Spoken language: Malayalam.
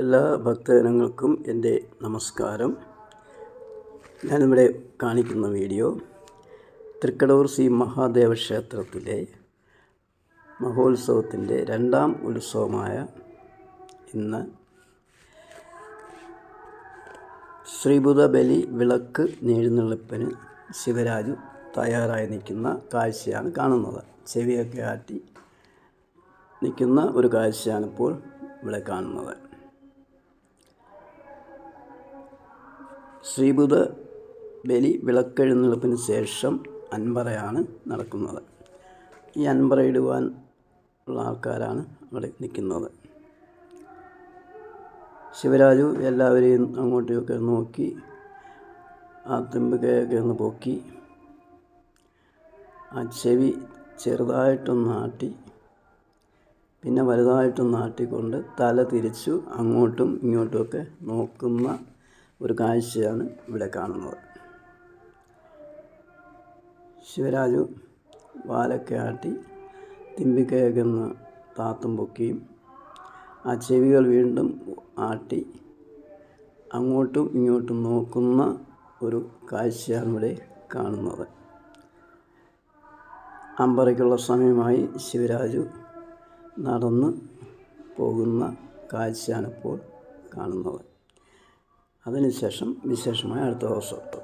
എല്ലാ ഭക്തജനങ്ങൾക്കും എൻ്റെ നമസ്കാരം. ഞാനിവിടെ കാണിക്കുന്ന വീഡിയോ തൃക്കടവൂർ ശ്രീ മഹാദേവ ക്ഷേത്രത്തിലെ മഹോത്സവത്തിൻ്റെ രണ്ടാം ഉത്സവമായ ഇന്ന് ശ്രീഭൂതബലി വിളക്ക് എഴുന്നള്ളിപ്പിന് ശിവരാജു തയ്യാറായി നിൽക്കുന്ന കാഴ്ചയാണ് കാണുന്നത്. ചെവിയൊക്കെ ആട്ടി നിൽക്കുന്ന ഒരു കാഴ്ചയാണിപ്പോൾ ഇവിടെ കാണുന്നത്. ശ്രീഭൂതബലി വിളക്കെഴുന്നള്ളിപ്പിന് ശേഷം അൻപറയാണ് നടക്കുന്നത്. ഈ അൻപറ ഇടുവാൻ ഉള്ള ആൾക്കാരാണ് അവിടെ നിൽക്കുന്നത്. ശിവരാജു എല്ലാവരെയും അങ്ങോട്ടുമൊക്കെ നോക്കി ആ തുമ്പിക്കയൊക്കെ ഒന്ന് പൊക്കി ആ ചെവി ചെറുതായിട്ടൊന്ന് ആട്ടി പിന്നെ വലുതായിട്ടൊന്ന് ആട്ടിക്കൊണ്ട് തല തിരിച്ചു അങ്ങോട്ടും ഇങ്ങോട്ടുമൊക്കെ നോക്കുന്ന ഒരു കാഴ്ചയാണ് ഇവിടെ കാണുന്നത്. ശിവരാജു വാലൊക്കെ ആട്ടി തുമ്പിക്കയൊക്കെ ഒന്ന് താത്തും പൊക്കിയും ആ ചെവികൾ വീണ്ടും ആട്ടി അങ്ങോട്ടും ഇങ്ങോട്ടും നോക്കുന്ന ഒരു കാഴ്ചയാണ് ഇവിടെ കാണുന്നത്. അമ്പറയ്ക്കുള്ള സമയമായി ശിവരാജു നടന്ന് പോകുന്ന കാഴ്ചയാണിപ്പോൾ കാണുന്നത്. അതിനുശേഷം വിശേഷമായ അടുത്ത ദിവസം.